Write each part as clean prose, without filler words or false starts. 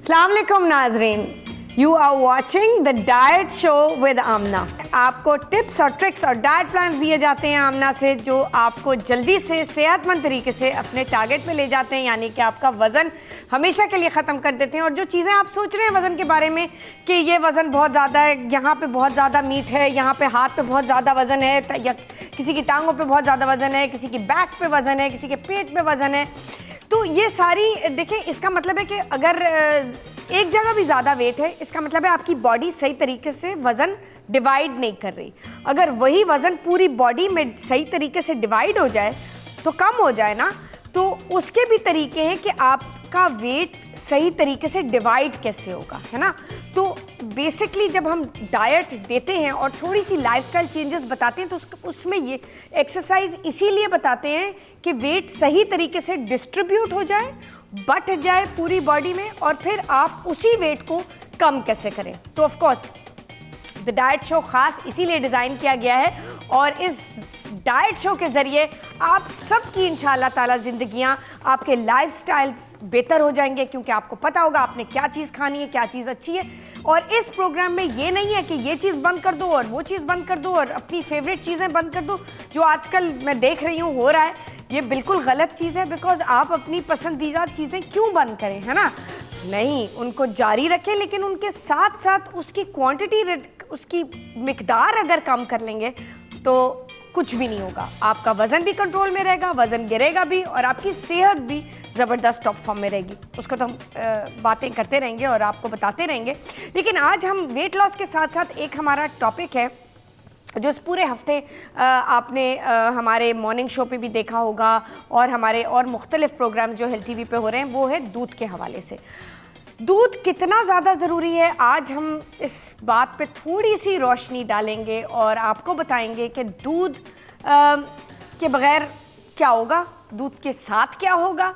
अस्सलाम वालेकुम नाजरीन, you are watching the diet show with Amna. आपको टिप्स और ट्रिक्स और डाइट प्लान दिए जाते हैं आमना से, जो आपको जल्दी से सेहतमंद तरीके से अपने टारगेट पे ले जाते हैं, यानी कि आपका वज़न हमेशा के लिए ख़त्म कर देते हैं। और जो चीज़ें आप सोच रहे हैं वज़न के बारे में कि ये वज़न बहुत ज़्यादा है, यहाँ पे बहुत ज़्यादा मीट है, यहाँ पे हाथ पे बहुत ज़्यादा वज़न है, या किसी की टांगों पे बहुत ज़्यादा वज़न है, किसी की बैक पे वज़न है, किसी के पेट पे वज़न है, तो ये सारी देखें, इसका मतलब है कि अगर एक जगह भी ज़्यादा वेट है, इसका मतलब है आपकी बॉडी सही तरीके से वज़न डिवाइड नहीं कर रही। अगर वही वज़न पूरी बॉडी में सही तरीके से डिवाइड हो जाए, तो कम हो जाए ना, तो उसके भी तरीके हैं कि आपका वेट सही तरीके से डिवाइड कैसे होगा, है ना। तो बेसिकली जब हम डाइट देते हैं और थोड़ी सी लाइफस्टाइल चेंजेस बताते हैं, तो उसमें ये एक्सरसाइज इसीलिए बताते हैं कि वेट सही तरीके से डिस्ट्रीब्यूट हो जाए, बट जाए पूरी बॉडी में, और फिर आप उसी वेट को कम कैसे करें। तो of course the diet show ख़ास इसीलिए डिज़ाइन किया गया है, और इस डाइट शो के ज़रिए आप सबकी इंशाअल्लाह ताला ज़िंदगियाँ, आपके लाइफस्टाइल बेहतर हो जाएंगे, क्योंकि आपको पता होगा आपने क्या चीज़ खानी है, क्या चीज़ अच्छी है। और इस प्रोग्राम में ये नहीं है कि ये चीज़ बंद कर दो और वो चीज़ बंद कर दो और अपनी फेवरेट चीज़ें बंद कर दो, जो आजकल मैं देख रही हूँ हो रहा है। ये बिल्कुल गलत चीज़ है, बिकॉज आप अपनी पसंदीदा चीज़ें क्यों बंद करें, है ना। नहीं, उनको जारी रखें, लेकिन उनके साथ साथ उसकी क्वांटिटी, उसकी मिकदार अगर कम कर लेंगे तो कुछ भी नहीं होगा। आपका वज़न भी कंट्रोल में रहेगा, वज़न गिरेगा भी, और आपकी सेहत भी ज़बरदस्त टॉप फॉर्म में रहेगी। उसको तो हम बातें करते रहेंगे और आपको बताते रहेंगे। लेकिन आज हम वेट लॉस के साथ साथ एक हमारा टॉपिक है जो इस पूरे हफ्ते आपने हमारे मॉर्निंग शो पे भी देखा होगा, और हमारे और मुख्तलिफ प्रोग्राम्स जो हेल्थ टीवी पे हो रहे हैं, वो है दूध के हवाले से। दूध कितना ज़्यादा ज़रूरी है, आज हम इस बात पे थोड़ी सी रोशनी डालेंगे और आपको बताएंगे कि दूध के बग़ैर क्या होगा, दूध के साथ क्या होगा,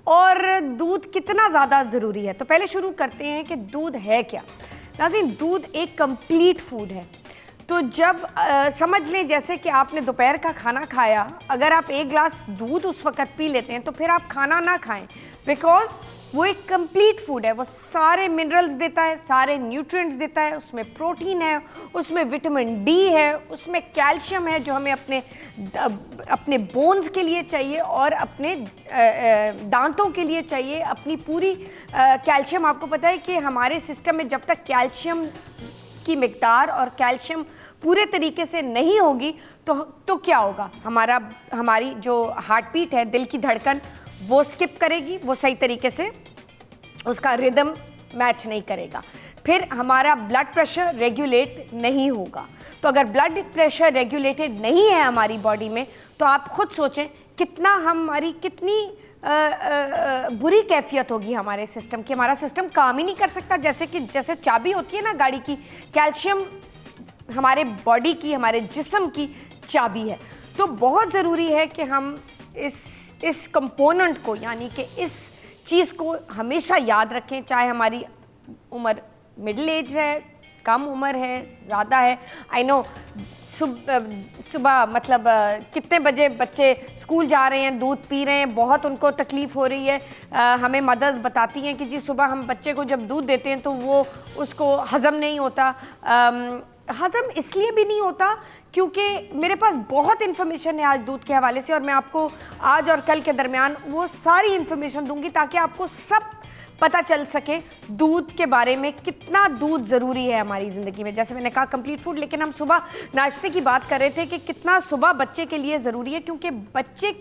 और दूध कितना ज़्यादा ज़रूरी है। तो पहले शुरू करते हैं कि दूध है क्या। नाज़रीन, दूध एक कंप्लीट फूड है। तो जब समझ लें जैसे कि आपने दोपहर का खाना खाया, अगर आप एक गिलास दूध उस वक़्त पी लेते हैं, तो फिर आप खाना ना खाएं, बिकॉज़ वो एक कंप्लीट फूड है। वो सारे मिनरल्स देता है, सारे न्यूट्रिएंट्स देता है, उसमें प्रोटीन है, उसमें विटामिन डी है, उसमें कैल्शियम है जो हमें अपने बोन्स के लिए चाहिए और अपने दांतों के लिए चाहिए। अपनी पूरी कैल्शियम, आपको पता है कि हमारे सिस्टम में जब तक कैल्शियम की मिकदार और कैल्शियम पूरे तरीके से नहीं होगी, तो क्या होगा, हमारी जो हार्ट बीट है, दिल की धड़कन, वो स्किप करेगी, वो सही तरीके से उसका रिदम मैच नहीं करेगा। फिर हमारा ब्लड प्रेशर रेगुलेट नहीं होगा। तो अगर ब्लड प्रेशर रेगुलेटेड नहीं है हमारी बॉडी में, तो आप खुद सोचें कितनी बुरी कैफियत होगी हमारे सिस्टम की। हमारा सिस्टम काम ही नहीं कर सकता। जैसे चाबी होती है ना गाड़ी की, कैल्शियम हमारे बॉडी की, हमारे जिस्म की चाबी है। तो बहुत ज़रूरी है कि हम इस कंपोनेंट को, यानी कि इस चीज़ को हमेशा याद रखें, चाहे हमारी उम्र मिडिल एज है, कम उम्र है, ज़्यादा है। आई नो सुबह मतलब कितने बजे बच्चे स्कूल जा रहे हैं, दूध पी रहे हैं, बहुत उनको तकलीफ़ हो रही है। हमें मदर्स बताती हैं कि जी सुबह हम बच्चे को जब दूध देते हैं तो वो उसको हज़म नहीं होता। हज़म इसलिए भी नहीं होता क्योंकि मेरे पास बहुत इन्फॉर्मेशन है आज दूध के हवाले से, और मैं आपको आज और कल के दरमियान वो सारी इन्फॉर्मेशन दूंगी ताकि आपको सब पता चल सके दूध के बारे में, कितना दूध ज़रूरी है हमारी ज़िंदगी में। जैसे मैंने कहा कंप्लीट फूड, लेकिन हम सुबह नाश्ते की बात कर रहे थे कि कितना सुबह बच्चे के लिए ज़रूरी है, क्योंकि बच्चे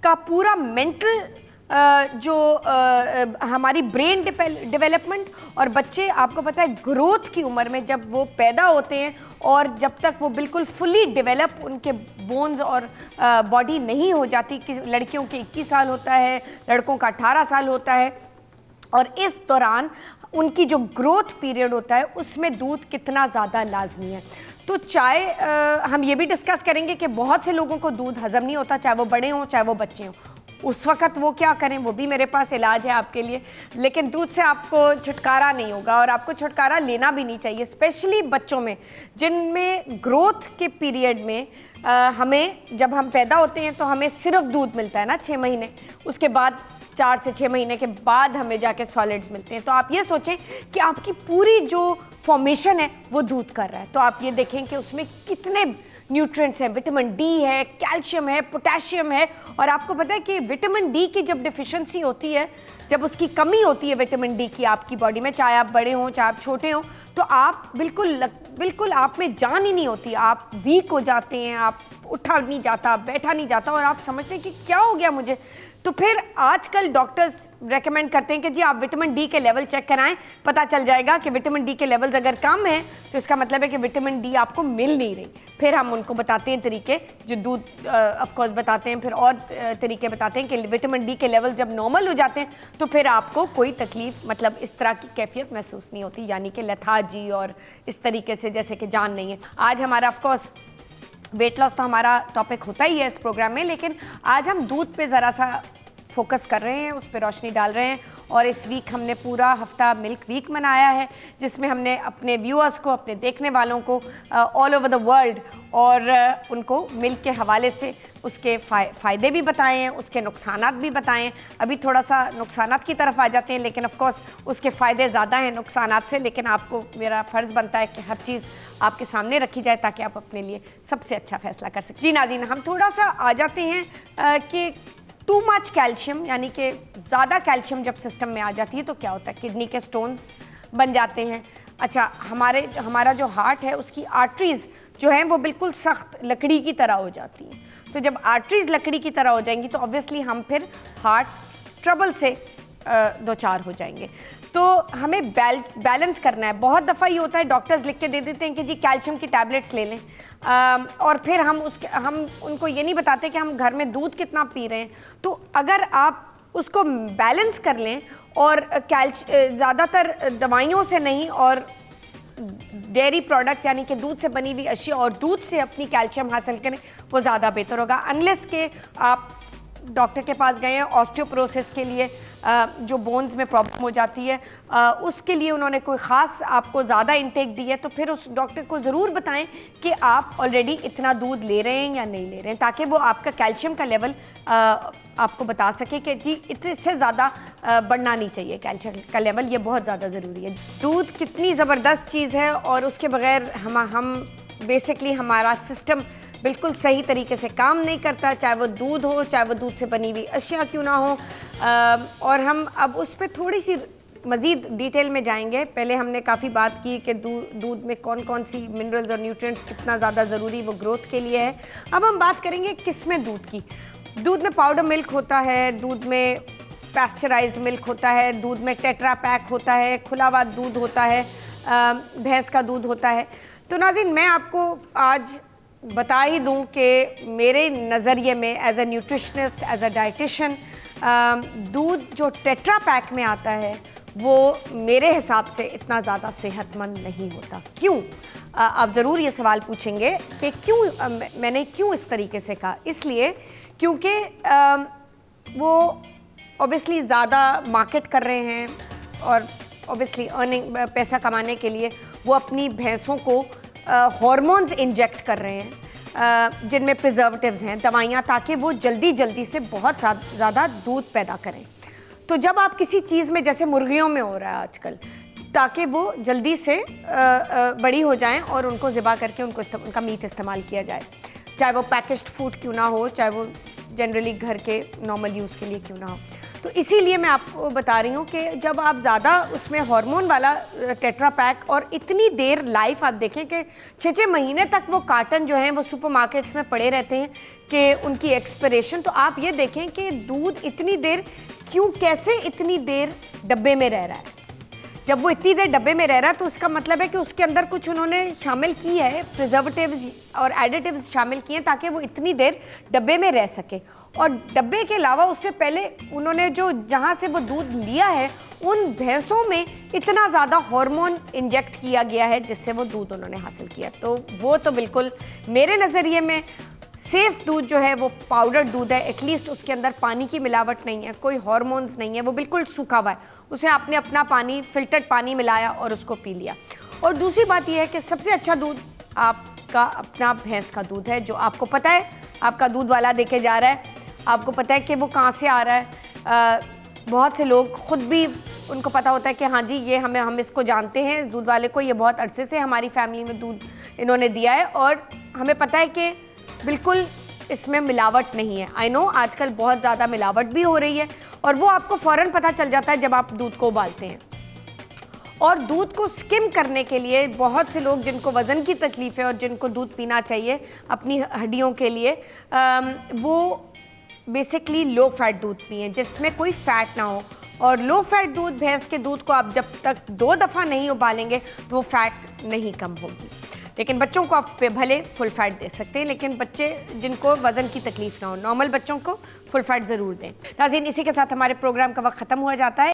का पूरा मेंटल हमारी ब्रेन डेवलपमेंट, और बच्चे आपको पता है ग्रोथ की उम्र में जब वो पैदा होते हैं और जब तक वो बिल्कुल फुली डेवलप उनके बोन्स और बॉडी नहीं हो जाती, कि लड़कियों के 21 साल होता है, लड़कों का 18 साल होता है, और इस दौरान उनकी जो ग्रोथ पीरियड होता है उसमें दूध कितना ज़्यादा लाजमी है। तो हम ये भी डिस्कस करेंगे कि बहुत से लोगों को दूध हज़म नहीं होता, चाहे वो बड़े हों चाहे वो बच्चे हों। उस वक़्त वो क्या करें, वो भी मेरे पास इलाज है आपके लिए। लेकिन दूध से आपको छुटकारा नहीं होगा, और आपको छुटकारा लेना भी नहीं चाहिए, स्पेशली बच्चों में जिनमें ग्रोथ के पीरियड में हमें, जब हम पैदा होते हैं तो हमें सिर्फ दूध मिलता है ना 6 महीने, उसके बाद 4 से 6 महीने के बाद हमें जाके सॉलिड्स मिलते हैं। तो आप ये सोचें कि आपकी पूरी जो फॉर्मेशन है वो दूध कर रहा है। तो आप ये देखें कि उसमें कितने न्यूट्रिएंट्स हैं, विटामिन डी है, कैल्शियम है, पोटेशियम है। और आपको पता है कि विटामिन डी की जब डिफिशिएंसी होती है, जब उसकी कमी होती है विटामिन डी की आपकी बॉडी में, चाहे आप बड़े हों चाहे आप छोटे हों, तो आप बिल्कुल आप में जान ही नहीं होती, आप वीक हो जाते हैं, आप उठा नहीं जाता, बैठा नहीं जाता और आप समझते हैं कि क्या हो गया मुझे। तो फिर आजकल डॉक्टर्स रेकमेंड करते हैं कि जी आप विटामिन डी के लेवल चेक कराएं, पता चल जाएगा कि विटामिन डी के लेवल्स अगर कम है तो इसका मतलब है कि विटामिन डी आपको मिल नहीं रही। फिर हम उनको बताते हैं तरीके, जो दूध ऑफ कोर्स बताते हैं, फिर और तरीके बताते हैं कि विटामिन डी के लेवल जब नॉर्मल हो जाते हैं तो फिर आपको कोई तकलीफ, मतलब इस तरह की कैफियत महसूस नहीं होती, यानी कि लेथार्जी और इस तरीके से जैसे कि जान नहीं है। आज हमारा ऑफ कोर्स वेट लॉस तो हमारा टॉपिक होता ही है इस प्रोग्राम में, लेकिन आज हम दूध पे ज़रा सा फोकस कर रहे हैं, उस पर रोशनी डाल रहे हैं। और इस वीक हमने पूरा हफ्ता मिल्क वीक मनाया है, जिसमें हमने अपने व्यूअर्स को, अपने देखने वालों को ऑल ओवर द वर्ल्ड और उनको मिल्क के हवाले से उसके फ़ायदे भी बताए हैं, उसके नुकसानात भी बताए हैं। अभी थोड़ा सा नुकसानात की तरफ आ जाते हैं, लेकिन ऑफ कोर्स उसके फ़ायदे ज़्यादा हैं नुकसानात से। लेकिन आपको, मेरा फ़र्ज़ बनता है कि हर चीज़ आपके सामने रखी जाए ताकि आप अपने लिए सबसे अच्छा फ़ैसला कर सकें। जी नाज़रीन, हम थोड़ा सा आ जाते हैं कि टू मच कैल्शियम, यानी कि ज़्यादा कैल्शियम जब सिस्टम में आ जाती है तो क्या होता है, किडनी के स्टोन्स बन जाते हैं। अच्छा, हमारा जो हार्ट है उसकी आर्टरीज़ जो हैं वो बिल्कुल सख्त लकड़ी की तरह हो जाती हैं। तो जब आर्टरीज़ लकड़ी की तरह हो जाएंगी तो ऑब्वियसली हम फिर हार्ट ट्रबल से दो चार हो जाएंगे। तो हमें बैलेंस करना है। बहुत दफ़ा ये होता है डॉक्टर्स लिख के दे देते हैं कि जी कैल्शियम की टैबलेट्स ले लें, और फिर हम उनको ये नहीं बताते कि हम घर में दूध कितना पी रहे हैं। तो अगर आप उसको बैलेंस कर लें और ज़्यादातर दवाइयों से नहीं और डेयरी प्रोडक्ट्स यानी कि दूध से बनी हुई अशिया और दूध से अपनी कैल्शियम हासिल करें, वो ज़्यादा बेहतर होगा। अनलेस के आप डॉक्टर के पास गए हैं ऑस्टियोपोरोसिस के लिए, जो बोन्स में प्रॉब्लम हो जाती है, उसके लिए उन्होंने कोई ख़ास आपको ज़्यादा इंटेक दी है, तो फिर उस डॉक्टर को ज़रूर बताएं कि आप ऑलरेडी इतना दूध ले रहे हैं या नहीं ले रहे हैं, ताकि वो आपका कैल्शियम का लेवल आपको बता सके कि जी इससे ज़्यादा बढ़ना नहीं चाहिए कैल्शियम का लेवल, ये बहुत ज़्यादा ज़रूरी है। दूध कितनी ज़बरदस्त चीज़ है और उसके बगैर हम बेसिकली हमारा सिस्टम बिल्कुल सही तरीके से काम नहीं करता, चाहे वो दूध हो, चाहे वो दूध से बनी हुई अशिया क्यों ना हो। और हम अब उस पर थोड़ी सी मज़ीद डिटेल में जाएंगे। पहले हमने काफ़ी बात की कि दूध में कौन कौन सी मिनरल्स और न्यूट्रिएंट्स कितना ज़्यादा ज़रूरी वो ग्रोथ के लिए है। अब हम बात करेंगे किस्में दूध की। दूध में पाउडर मिल्क होता है, दूध में पैस्चराइज्ड मिल्क होता है, दूध में टेट्रा पैक होता है, खुला हुआ दूध होता है, भैंस का दूध होता है। तो नाज़रीन, मैं आपको आज बता ही दूं कि मेरे नज़रिए में as a nutritionist, as a dietitian, दूध जो टेट्रा पैक में आता है वो मेरे हिसाब से इतना ज़्यादा सेहतमंद नहीं होता। क्यों? आप ज़रूर ये सवाल पूछेंगे कि क्यों, मैंने क्यों इस तरीके से कहा। इसलिए क्योंकि वो ऑब्वियसली ज़्यादा मार्केट कर रहे हैं और ऑब्वियसली अर्निंग, पैसा कमाने के लिए वो अपनी भैंसों को हार्मोन्स इंजेक्ट कर रहे हैं जिनमें प्रिजर्वेटिव्स हैं, दवाइयाँ, ताकि वो जल्दी से बहुत ज़्यादा दूध पैदा करें। तो जब आप किसी चीज़ में, जैसे मुर्गियों में हो रहा है आजकल, ताकि वो जल्दी से बड़ी हो जाएं और उनको ज़िबा करके उनका मीट इस्तेमाल किया जाए, चाहे वो पैकेज्ड फूड क्यों ना हो, चाहे वो जनरली घर के नॉर्मल यूज़ के लिए क्यों ना हो। तो इसीलिए मैं आपको बता रही हूँ कि जब आप ज़्यादा उसमें हार्मोन वाला टेट्रा पैक, और इतनी देर लाइफ आप देखें कि 6-6 महीने तक वो कार्टन जो हैं वो सुपरमार्केट्स में पड़े रहते हैं कि उनकी एक्सपायरेशन। तो आप ये देखें कि दूध इतनी देर क्यों, कैसे इतनी देर डब्बे में रह रहा है। जब वो इतनी देर डब्बे में रह रहा है तो उसका मतलब है कि उसके अंदर कुछ उन्होंने शामिल की है, प्रिजर्वेटिव्स और एडिटिव्स शामिल किए हैं ताकि वो इतनी देर डब्बे में रह सके। और डब्बे के अलावा उससे पहले उन्होंने जो जहाँ से वो दूध लिया है उन भैंसों में इतना ज़्यादा हार्मोन इंजेक्ट किया गया है जिससे वो दूध उन्होंने हासिल किया। तो वो तो बिल्कुल मेरे नज़रिए में सेफ़ दूध जो है वो पाउडर दूध है। एटलीस्ट उसके अंदर पानी की मिलावट नहीं है, कोई हार्मोन्स नहीं है, वो बिल्कुल सूखा हुआ है। उसे आपने अपना पानी, फिल्टर्ड पानी मिलाया और उसको पी लिया। और दूसरी बात यह है कि सबसे अच्छा दूध आपका अपना भैंस का दूध है, जो आपको पता है, आपका दूध वाला देके जा रहा है, आपको पता है कि वो कहाँ से आ रहा है। बहुत से लोग खुद भी उनको पता होता है कि हाँ जी ये हम इसको जानते हैं, दूध वाले को, ये बहुत अरसे से हमारी फैमिली में दूध इन्होंने दिया है और हमें पता है कि बिल्कुल इसमें मिलावट नहीं है। आई नो आजकल बहुत ज़्यादा मिलावट भी हो रही है और वो आपको फ़ौरन पता चल जाता है जब आप दूध को उबालते हैं। और दूध को स्किम करने के लिए बहुत से लोग जिनको वज़न की तकलीफ़ है और जिनको दूध पीना चाहिए अपनी हड्डियों के लिए, वो बेसिकली लो फैट दूध पिएं जिसमें कोई फ़ैट ना हो। और लो फैट दूध, भैंस के दूध को आप जब तक 2 दफ़ा नहीं उबालेंगे तो वो फैट नहीं कम होगी। लेकिन बच्चों को आप भले फुल फैट दे सकते हैं, लेकिन बच्चे जिनको वज़न की तकलीफ़ ना हो, नॉर्मल बच्चों को फुल फैट ज़रूर दें। नाज़रीन, इसी के साथ हमारे प्रोग्राम का वक्त ख़त्म हो जाता है।